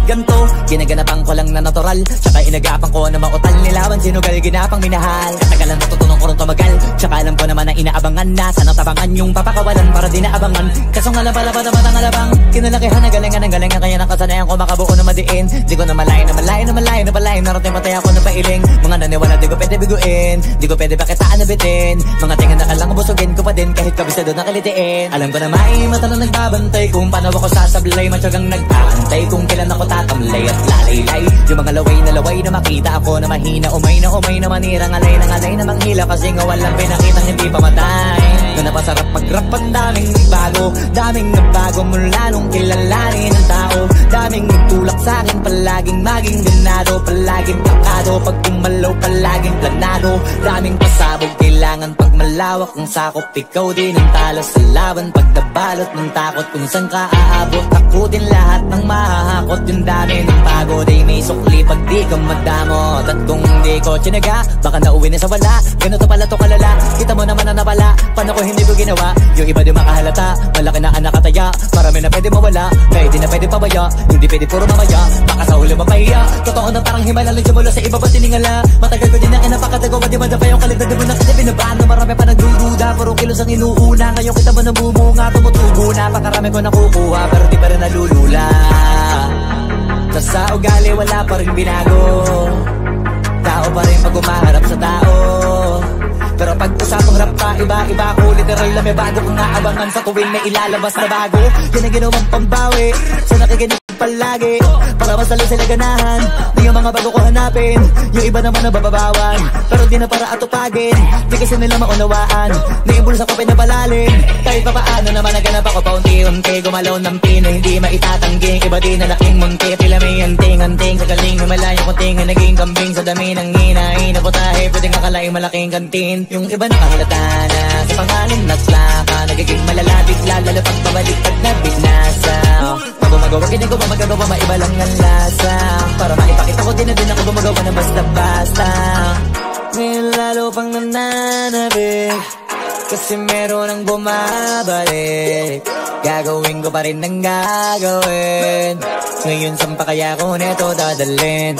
ganto? Ginaganapan ko lang na natural, tsaka inagapan ko na mautal nilawan. Sinugal ginapang minahal, katagalan natutunan ko rin tumagal. Tsaka alam ko naman na inaabangan na sana tabangan yung papakawalan para di naabangan. Kaso nga lang pala batang alabang kinalakihan na galingan ng galingan, kaya nakasanayan ko makabuo na madiin. Di ko na malayo na malayo na malayo na malayo, narating patay ako na pailing. Mga naniwala di ko pwede biguin, di ko pwede bakitaan na bitin. Mga tingan na kalang busugin ko pa din kahit kabisado na kalitiin. Alam ko na may mata na nagbabantay kung paano ako sasablay, matyagang nag-aantay kung kailan ako tatamlay at lalaylay. Yung mga laway na makita ako na mahina, umay na manira, ngalay na manghila, kasi nga walang pinakitang hindi pa matay. Na napasarap mag-rap, ang daming bago, daming nagbago mula nung kilalanin ang tao. Daming nagtulak sa'kin, palaging maging ganado, palaging pakado, pag kumalaw palaging planado. Daming pasabog, kailangan pag malawak ang sakop, ikaw din ang talo sa laban. Pag nabalot ng takot kung saan ka aabot, takutin lahat ng mahahakot. Yung dami ng pagod ay may sukli pag di ka madamot. At kung di ko tinaga, baka nauwi na sa wala. Ganito pala to kalala, kita mo naman na nawala. Paano ko hindi ko ginawa? Yung iba di makahalata, malaki na anak kataya. Marami na pwede mawala, kaya di na pwede pabaya. Hindi pwede puro mamaya, baka sa huli mapahiya. Totoo na parang himala lang simula sa iba ba tiningala. Matagal ko din na kinapakatagawa, di madapa yung kaligtad. Di mo na kasi binabaan na marami pa nagdududa. Puro kilos ang inuuna, ngayon kita mo namumunga. Tumutubo na, pakarami ko nakukuha, pero di pa rin nalulula. Sa ugali wala pa rin binago, tao pa rin pag umaharap sa tao. Pero pag usapang rap pa, iba-iba ko. Literal na may bago kong naabangan sa tuwing may ilalabas na bago. Yan ang ginawang pambawi sa nakikinig palagi, para masalo sila ganahan. Di yung mga bago ko hanapin, yung iba naman nabababawan, pero di na para atupagin. Di kasi nila maunawaan, naibulsa ko pinapalalim. Kahit pa paano naman naganap ako paunti-unti, gumalaw ng pino, hindi maitatangging. Iba di na laking munti, tila may anting-anting. Sa galing humalayang kunting, naging kambing sa dami ng hinahin na putahe, pwedeng akalaing malaking kantin. Yung iba nakahalata na sa pangalan na slaka, nagiging malala bigla, lalo pag pabalik pag nabinasa. Gumagawa, hindi ko ba magagawa, maiba lang ang lasa. Para maipakita ko din na din ako gumagawa na basta-basta. Ngayon lalo pang nananabik, kasi meron ang bumabalik. Gagawin ko pa rin ang gagawin. Ngayon saan pa kaya ko neto dadalhin?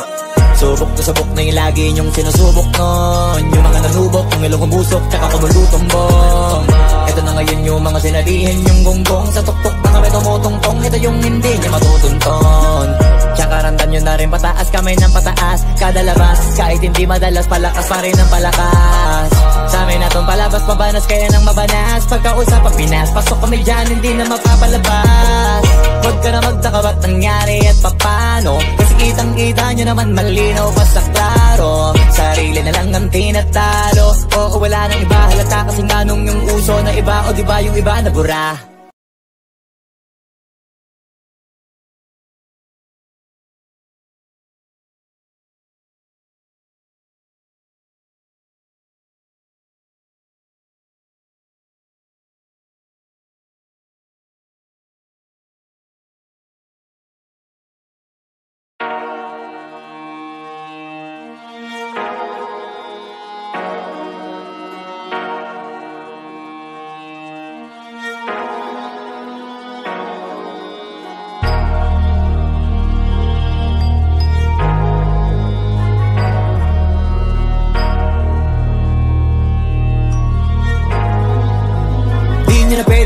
Subok to subok na yung lagi niyong sinusubok nun. Yung mga nanubok, yung ilong umusok, tsaka kumulutumbong. Ito na ngayon yung mga sinabihin yung gonggong. Sa tuktok na kami tumutungtong, ito yung hindi niya matutunton. Tsaka randan nyo na rin pataas, kamay ng pataas kada labas, kahit hindi madalas, palakas pa rin ang palakas. Sa amin na tong palabas, mabanas kaya nang mabanas. Pagkausap ang Pinas, pasok kami dyan, hindi na mapapalabas. Huwag ka na magtaka ba't nangyari at papano, kasi kitang-kita nyo naman malinaw pa sa klaro. Sarili na lang ang tinatalo, oo wala nang iba halata, kasi nga nung yung uso na iba, o diba yung iba nabura.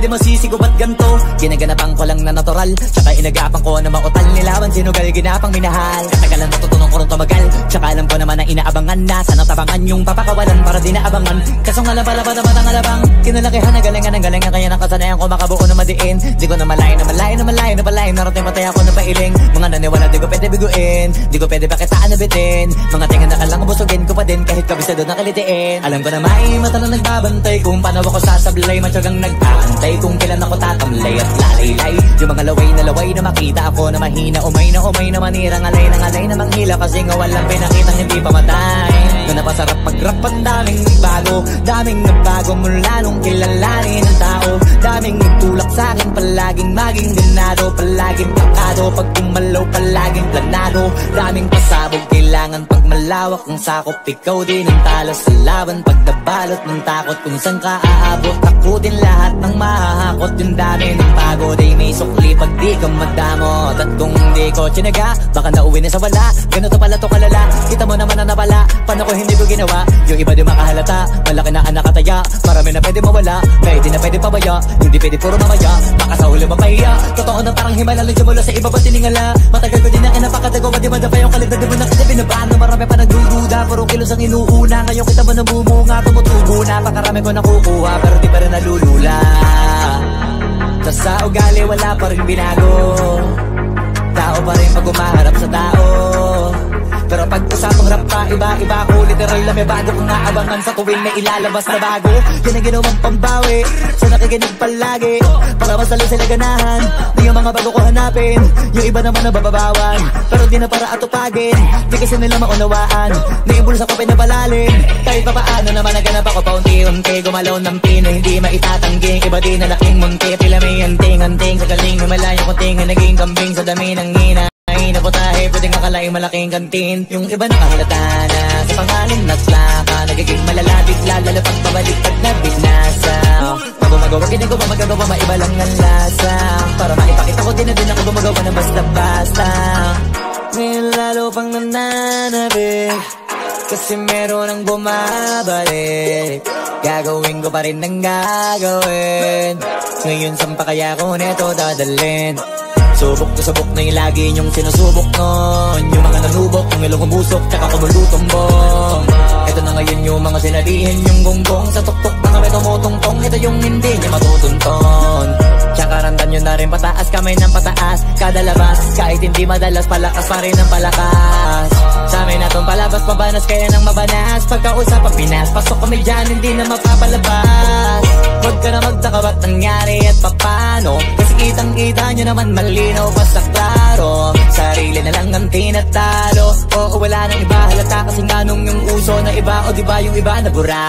Masisigo ba't ganto? Ginaganapan ko lang na natural, tsaka inagapan ko na mautal nilawan. Sinugal ginapang minahal, katagalan natutunan ko rin tumagal. Tsaka alam ko naman na inaabangan na sana tabangan yung papakawalan para di naabangan. Kaso nga lang pala batang alabang kinalakihan na galingan ng galingan, kaya nakasanayan ko makabuo na madiin. Di ko na malayo na malayo na malayo na palayo, narating patay ako na pailing. Mga naniwala di ko pwede biguin, di ko pwede bakitaan na bitin. Mga tingan na kalang busugin ko pa din kahit kabisado na kalitiin. Alam ko na may mata na nagbabantay kung paano ako sasablay, matyagang nag-aantay kung kailan ako tatamlay at lalaylay. Yung mga laway na makita ako na mahina, umay na manira, ngalay na manghila, kasi nga walang pinakitang hindi pa matay. Na napasarap napasarap mag-rap, ang daming nagbago. Daming nagbago mula nung kilalanin ang tao. Daming nagtulak sa'kin, palaging maging ganado. Palaging pakado, pag tumalaw palaging planado. Daming pasabog, kailangan pag malawak ang sakop. Ikaw din ang talo sa laban, pag nabalot ng takot. Kung saan ka aabot, takutin lahat ng mahahakot. Yung dami ng pagod ay may sukli pag di ka madamot. At kung di ko tsinaga, baka nauwi na sa wala. Ganito pala to kalala, kita mo naman na napala. Paano ko hindi ko ginawa, yung iba di makahalata. Malaki na anak kataya, marami na pwede mawala. Kaya di na pwede pabaya, hindi pwede puro mamaya. Baka sa huli mapahiya, totoo na parang himala. Lang simula sa iba ba tiningala. Matagal ko din na kinapakatago, di madapa yung kalidad. Di mo na kasi binabaan na marami pa nagdududa. Puro kilos ang inuuna, ngayon kita mo namumunga. Tumutubo na, pakarami ko nakukuha, pero di pa rin nalulula. Tas sa ugali wala pa rin binago. Tao pa rin pag umaharap sa tao. Pero pag usapang rap pa, iba-iba ko. Literal na may bago kong naabangan sa tuwing may ilalabas na bago. Yan ang ginawang pambawi, sa nakikinig palagi. Para masalo sila ganahan, di yung mga bago ko hanapin. Yung iba naman nabababawan, pero di na para atupagin. Di kasi nila maunawaan, naimbulsa ko pinapalalim. Kahit pa paano naman naganap ako paunti-unti. Gumalaw ng pino, hindi maitatangging. Iba din na laking munti, tila may anting-anting. Sa galing may malayo kunting, naging kambing sa dami ng hina. Ay naputahe, pwedeng akalaing malaking kantin. Yung iba nakahalata na sa pangalan na plaka. Nagiging malalapit lalo pag pabalik pag nabinasa. Pag gumagawa, ginagawa, magagawa, maiba lang ang lasa. Para maipakita ko din na din ako gumagawa na basta-basta. Ngayon lalo pang nananabik, kasi meron ang bumabalik. Gagawin ko pa rin ang gagawin. Ngayon saan pa kaya ko neto dadalhin? Subok na subok na yung lagi niyong sinusubok nun. Yung mga nanubok, yung ilong umusok, tsaka kumulutong bong. Ito na ngayon yung mga sinabihin yung gonggong. Sa tuktok na kami tumutungtong, ito yung hindi niya matutunton. Tsaka randan nyo na rin pataas, kamay ng pataas. Kada labas, kahit hindi madalas, palakas pa rin ang palakas. Sa amin na tong palabas, pabanas kaya nang mabanas. Pagkausap ang Pinas, pasok kami dyan, hindi na mapapalabas. Huwag ka na magtaka ba't nangyari at papano. Kasi kitang-kita nyo naman malinaw pa sa klaro. Sarili na lang ang tinatalo. Oo, wala nang iba, halata kasi nga nung yung uso na iba. O diba yung iba na bura.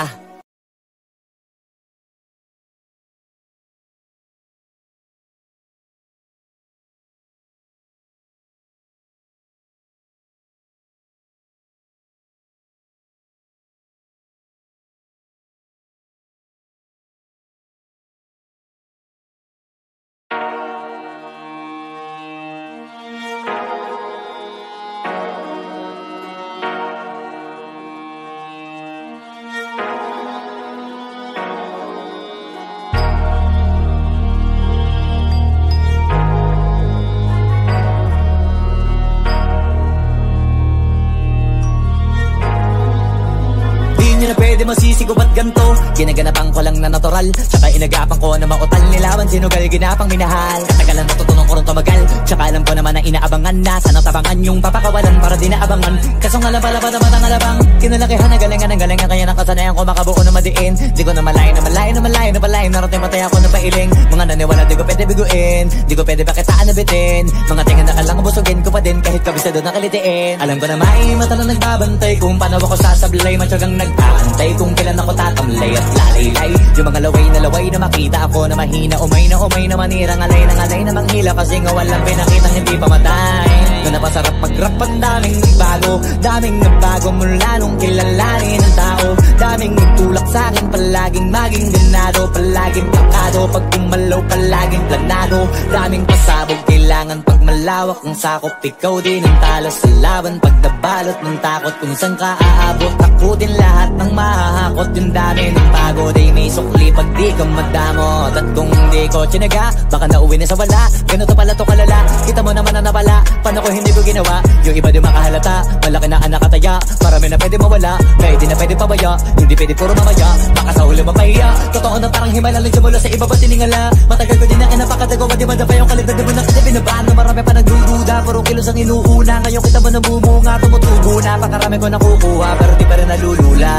Pwede masisigo ba't ganto? Ginaganapan ko lang na natural, tsaka inagapan ko na mautal. Nilawan sinugal, ginapang minahal. Katagalan natutunan ko rin tumagal, tsaka alam ko naman na inaabangan na. Sana tabangan yung papakawalan para di naabangan. Kaso nga labalabad naman ang alabang kinalakihan na galingan ng galingan. Kaya nakasanayan ko makabuo na madiin. Di ko na malayo na malayo na malayo na malayo. Narating matay ako na pailing. Mga naniwala di ko pwede biguin, di ko pwede pakitaan na bitin. Mga tingin na kalang busugin ko pa din kahit kabisado na kalitiin. Alam ko na may mata na nagbabantay kung paano ako sasablay. Matyagang nag-aantay kung kailan ako tatamlay at lalaylay. Yung mga laway na makita ako na mahina. Umay na manirang alay na manghila. Kasi nga walang pinakitang hindi pamatay. Na napasarap mag-rap, ang daming nagbago. Daming nagbago mula nung kilalanin ang tao. Daming nagtulak sa'kin, palaging maging ganado. Palaging pakado, pag tumalaw palaging planado. Daming pasabog, kailangan pag malawak ang sakop. Ikaw din ang talo sa laban, pag nabalot ng takot. Kung saan ka aabot, takutin lahat ng mahahakot. Yung dami ng pagod ay may sukli pag di ka madamot. At kung di ko tsinaga, baka nauwi na sa wala. Ganito pala to kalala, kita mo naman na napala. Paano ko hindi ko ginawa, yung iba di makahalata. Malaki na anak kataya, marami na pwede mawala. Kaya di na pwede pabaya, hindi pwede puro mamaya. Baka sa huli mapahiya, totoo na parang himala. Lang simula sa iba ba tiningala. Matagal ko din na kinapakatago, di madapa yung kalidad. Di mo na kasi binabaan na marami pa nagdududa. Puro kilos ang inuuna, ngayon kita mo namumunga. Tumutubo na, pakarami ko nakukuha, pero di pa rin nalulula.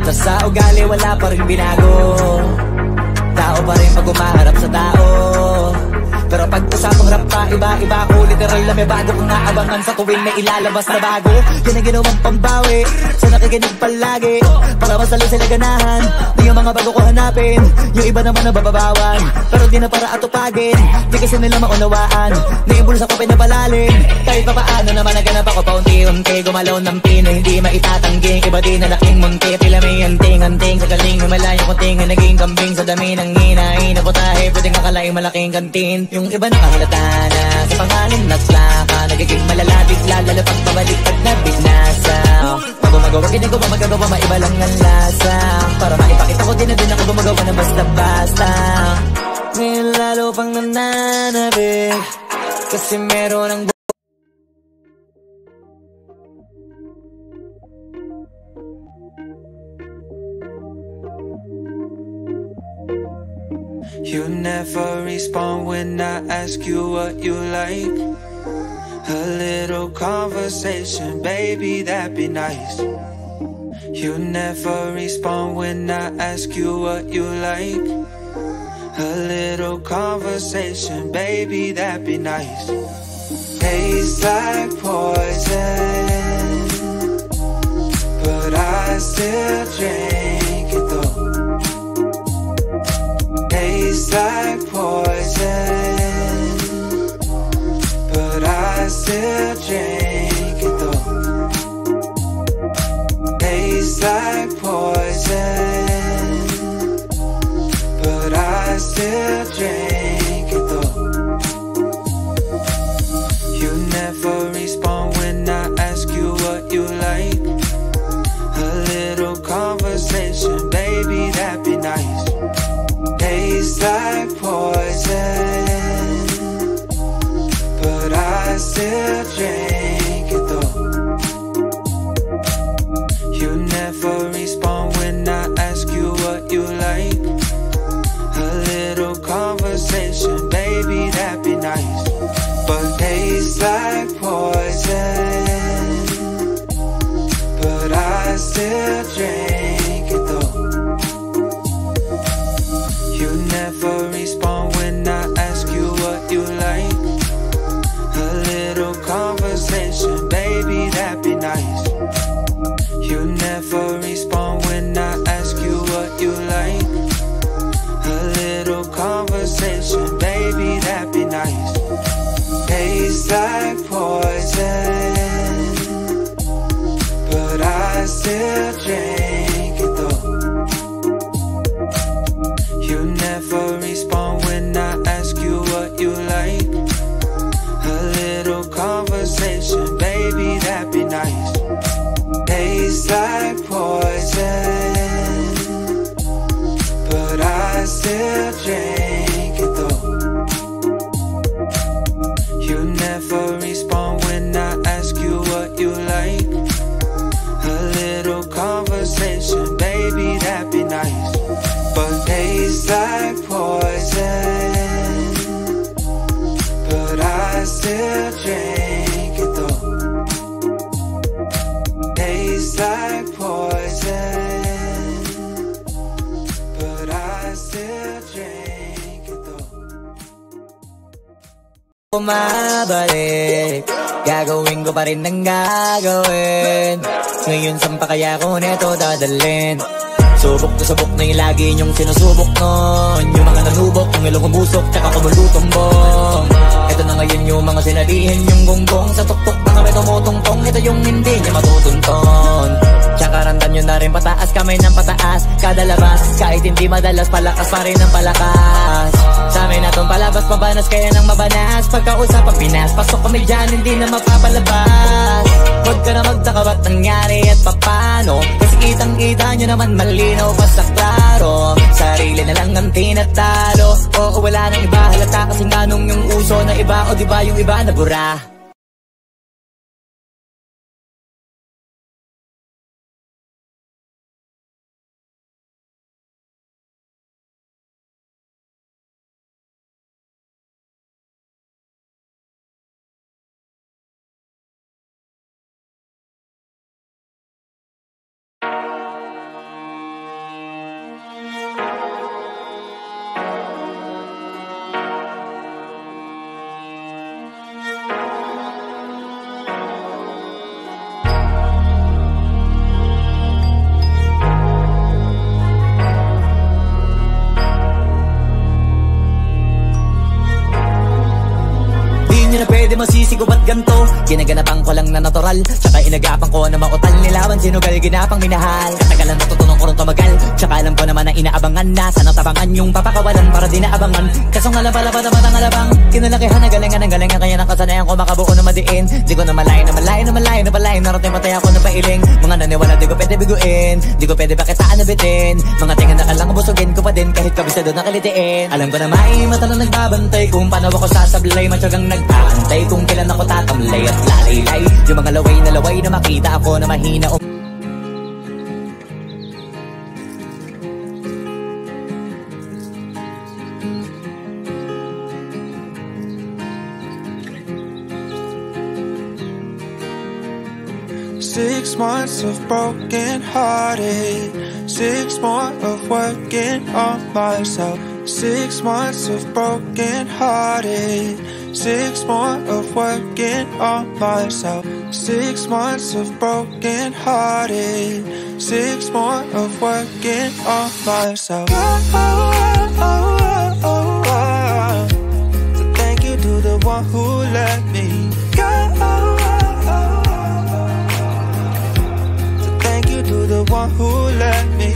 Tas sa ugali wala pa rin binago. Tao pa rin pag umaharap sa tao. Pero pag usapang rap pa, iba-iba ko. literal na may bago kong naabangan sa tuwing may ilalabas na bago. Yan ang ginawang pambawi sa nakikinig palagi, para masalo sila ganahan. Di yung mga bago ko hanapin, yung iba naman nabababawan, pero di na para atupagin. Di kasi nila maunawaan, naimbulsa ko pinapalalim. Kahit pa paano naman naganap ako paunti-unti, gumalaw ng pino, hindi maitatanggi. Iba din na laking munti, tila may anting-anting. Sa galing may malayong kunting, naging kambing sa dami ng hinahin na putahe, pwedeng akalaing malaking kantin. Yung iba nakahalata na sa pangalan na slaka, nagiging malala bigla, lalo pag pabalik pag nabinasa. Pag gumagawa, ginagawa, magagawa, maiba lang ang lasa, para maipakita ko din na din ako gumagawa na basta-basta. Ngayon lalo pang nananabik, kasi meron ang You never respond when I ask you what you like. A little conversation, baby, that'd be nice. You never respond when I ask you what you like. A little conversation, baby, that'd be nice. Tastes like poison, but I still drink it though. Tastes like poison, but I still drink it though. Tastes like poison, but I still drink it though. You never respond when I ask you what you like. A little conversation, baby, that'd be nice. Tastes like poison, but I still drink it though. You never respond when I ask you what you like. A little conversation, baby, that'd be nice. But tastes like poison, but I still drink it though. You never respond when I ask you what you like. A little conversation, baby, that'd be nice. You never respond when I ask you what you like. A little conversation, baby, that'd be nice. Tastes like poison, but I still drink it though. You never respond when I ask you what you like. A little conversation, baby, that'd be nice. Tastes like poison, but I still drink it though. You never respond when I ask you what you like. A little conversation, baby, that'd be nice. But tastes like poison, but I still drink it though. Tastes like poison, but I still drink it though. Bumabalik, gagawin ko pa rin ng gagawin. Ngayon saan pa kaya ko neto dadalhin? Subok na subok na yung lagi niyong sinusubok nun. Yung mga nanubok, yung ilong umusok, tsaka kumulutumbong. Ito na ngayon yung mga sinabihin yung gonggong. Sa tuktok na kami tumutungtong, ito yung hindi niya matutunton. Tsaka randan nyo na rin pataas, kamay ng pataas. Kada labas, kahit hindi madalas, palakas pa rin ang palakas. Sa amin na tong palabas, mabanas kaya nang mabanas. Pagkausap ang Pinas, pasok kami dyan, hindi na mapapalabas. Huwag ka na magtaka ba't nangyari at papano, kasi kitang-kita nyo naman malinaw pa sa klaro. Sarili na lang ang tinatalo, oo wala nang iba halata, kasi nga nung yung uso na iba, o diba yung iba na bura. ganto. Ginaganapan ko lang na natural, tsaka inagapan ko na mautal. Nilawan sinugal, ginapang minahal. Katagalan natutunan ko rin tumagal, tsaka alam ko naman na inaabangan na. Sana tabangan yung papakawalan para di naabangan. Kaso nga lang pala ba naman ang alabang kinalakihan na galingan ng galingan. Kaya nakasanayan ko makabuo na madiin. Di ko na malayo na malayo na malayo na malayo. Narating matay ako na pailing. Mga naniwala di ko pwede biguin, di ko pwede pakitaan na bitin. Mga tingan na kalang busugin ko pa din kahit kabisado na kalitiin. Alam ko na may mata na nagbabantay kung paano ako sasablay. Matyagang nag-aantay kung kailan ako tatamlay at lalaylay. Yung mga laway na makita ako na mahina. 6 months of broken hearted, 6 more of working on myself. 6 months of broken hearted, 6 more of working on myself. 6 months of broken hearted, 6 more of working on myself. So thank you to the one who let me go. To the one who let me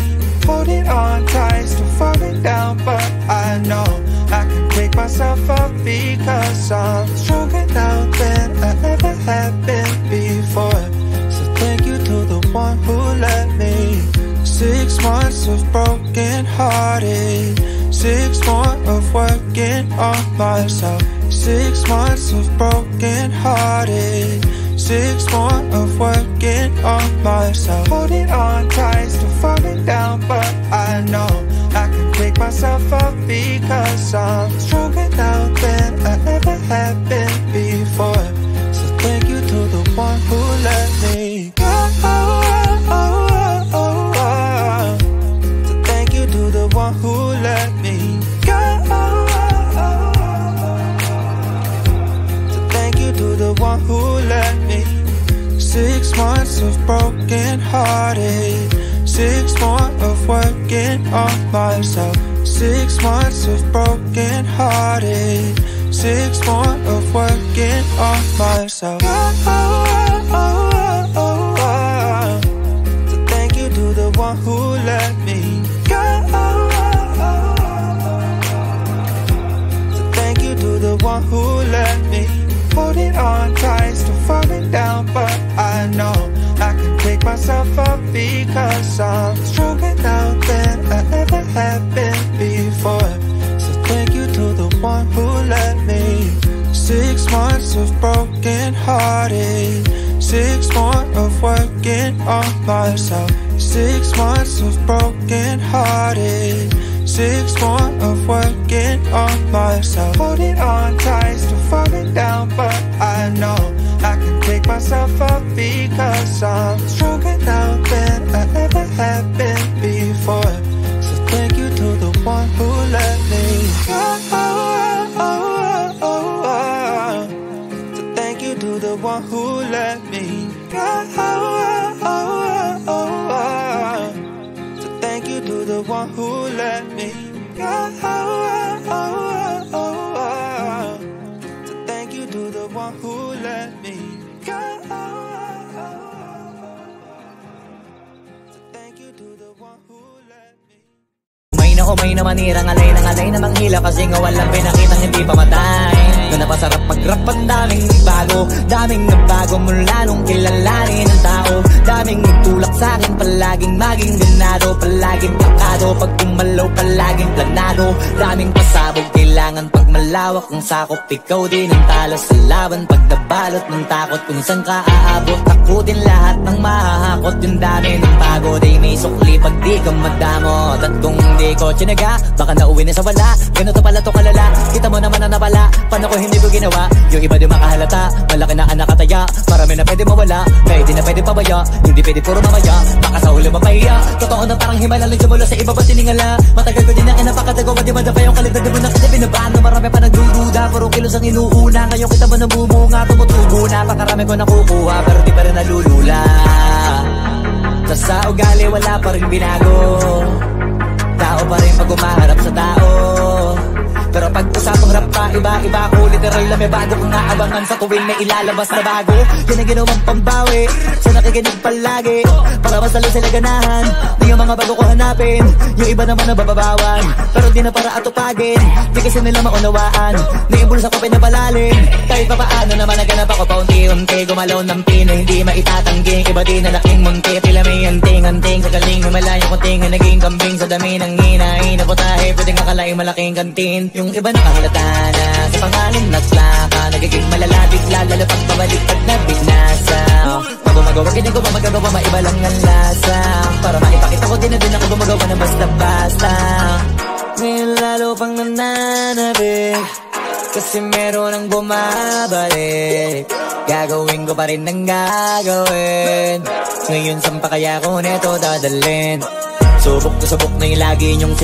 hold it on tight, still falling down, but I know I can pick myself up because I'm stronger now than I ever have been before. So thank you to the one who let me. 6 months of broken hearted, 6 more of working on myself. 6 months of broken hearted, 6 more of working on myself. Holding on tight, still falling down, but I know I can pick myself up because I'm stronger now than I ever have been before. So thank you to the one who let me go. So thank you to the one who let me go. So thank you to the one who let me. 6 months of broken hearted, 6 more of working on myself. 6 months of broken hearted, 6 more of working on myself. So thank you to the one who let me go. So thank you to the one who let me hold it on tight, still falling down, but I know I can pick myself up because I'm stronger now than I ever have been before. So thank you to the one who let me. 6 months of broken hearted, 6 more of working on myself. 6 months of broken hearted, 6 more of working on myself. Holding on tight, still falling down, but I know I can pick myself up because I'm stronger now than I ever have been before. So thank you to the one who let me go. So thank you to the one who let me go. So thank you to the one who let me go. So thank you to the one who let me go. So thank you to the one who let me. Umay na manira, ngalay na manghila kasi nga walang pinakitang hindi pa matay. Doon napasarap mag-rap, ang daming nagbago mula nung kilalanin ang tao. Daming nagtulak sa'kin, palaging maging ganado, palaging plakado, pag kumalaw palaging planado. Daming pasabog, kailangan pag malawak ang sakop, ikaw din ang talo sa laban. Pag nabalot ng takot, kung saan ka aabot, ako din lahat ng mahahakot. Yung dami ng pagod ay may sukli pag di ka madamot. At kung di ko tsinaga, baka nauwi na sa wala. Ganito pala to kalala, kita mo naman na napala. Paano ko hindi ko ginawa? Yung iba di makahalata, malaki na anak kataya. Marami na pwede mawala, pwede na pwede pabaya. Hindi pwede puro mamaya, baka sa huli mapahiya. Totoo na parang himala lang siya mula sa iba ba tiningala. Matagal ko din na kinapakatagawa, di madapa yung kalidad. Di mo na kita binabaan na marami pa nagdududa. Puro kilos ang inuuna, ngayon kita ba nabumunga? Tumutubo na, pakarami ko nakukuha, pero di pa rin nalulula. Sa ugali wala pa rin binago, tao pa rin pag umaharap sa tao. Pero pag usapang rap pa, iba-iba ko. Literal na may bago kong naabangan sa tuwing may ilalabas na bago. Yan ang ginawang pambawi sa nakikinig palagi, para masalo sila ganahan. Di yung mga bago ko hanapin, yung iba naman nabababawan, pero di na para atupagin. Di kasi nila maunawaan, naibulsa ko pinapalalim. Kahit pa paano naman naganap ako paunti-unti, gumalaw ng pino, hindi maitatanggi. Iba din na laking munti, tila may anting-anting. Sa galing humalayang kunting, naging kambing sa dami ng hinahin na putahe. Pwedeng akalaing malaking kantin. Yung iba nakahalata na sa pangalan naslaka, nagiging malala bigla, lalo pag pabalik pag nabinasa. Pag gumagawa, hindi ko ba magagawa, maiba lang ang lasa. Para maipakita ko din na din ako gumagawa ng basta-basta. Ngayon lalo pang nananabik, kasi meron ang bumabalik. Gagawin ko pa rin ang gagawin. Ngayon saan pa kaya ko neto dadalhin? Subok na subok na yung lagi niyong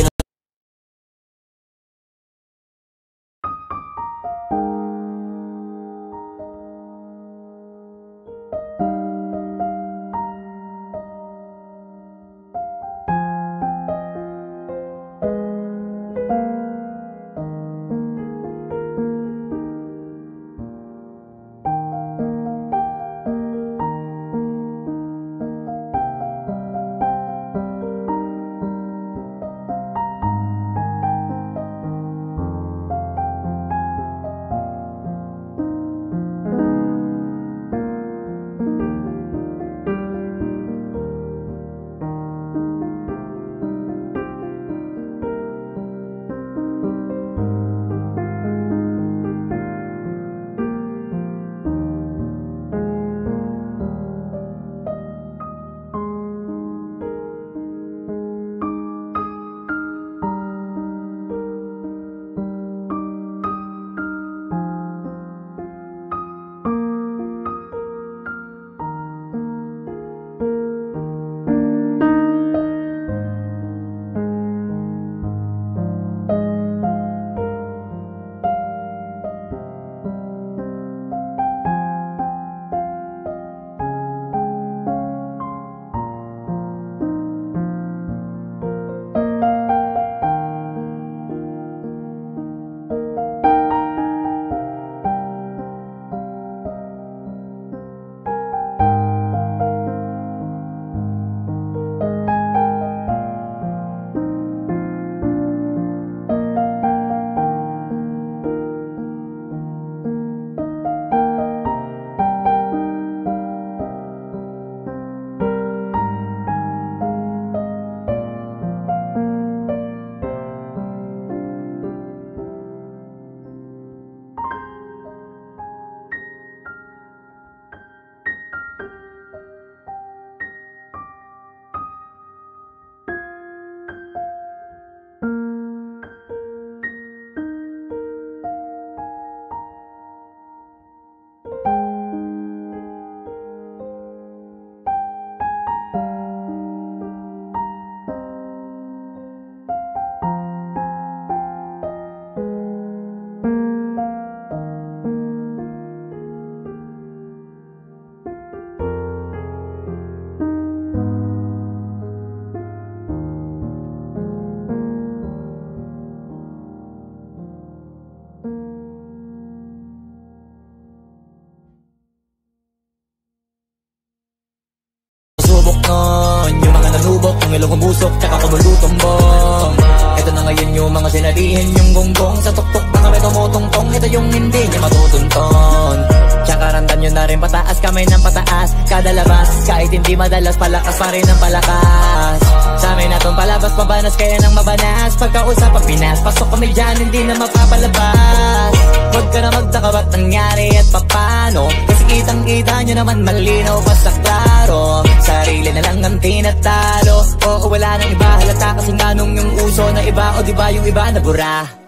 yung mga nanubok, yung ilong umusok, tsaka kumulutong bong. Ito na ngayon yung mga sinabihin yung gonggong. Sa tuktok na kami tumutungtong, ito yung hindi niya matutunton. Tsaka randam nyo na rin pataas, kamay ng pataas kada labas, kahit hindi madalas, palakas pa rin ang palakas. Sa amin na tong palabas, mabanas kaya nang mabanas. Pagkausap ang Pinas, pasok kami dyan, hindi na mapapalabas. Huwag ka na magtaka ba't nangyari at papano, kasi kitang-kita nyo naman malinaw basta klaro. Sarili na lang ang tinatalo, oo wala nang iba halata, kasi ganong yung uso na iba, o diba yung iba nabura.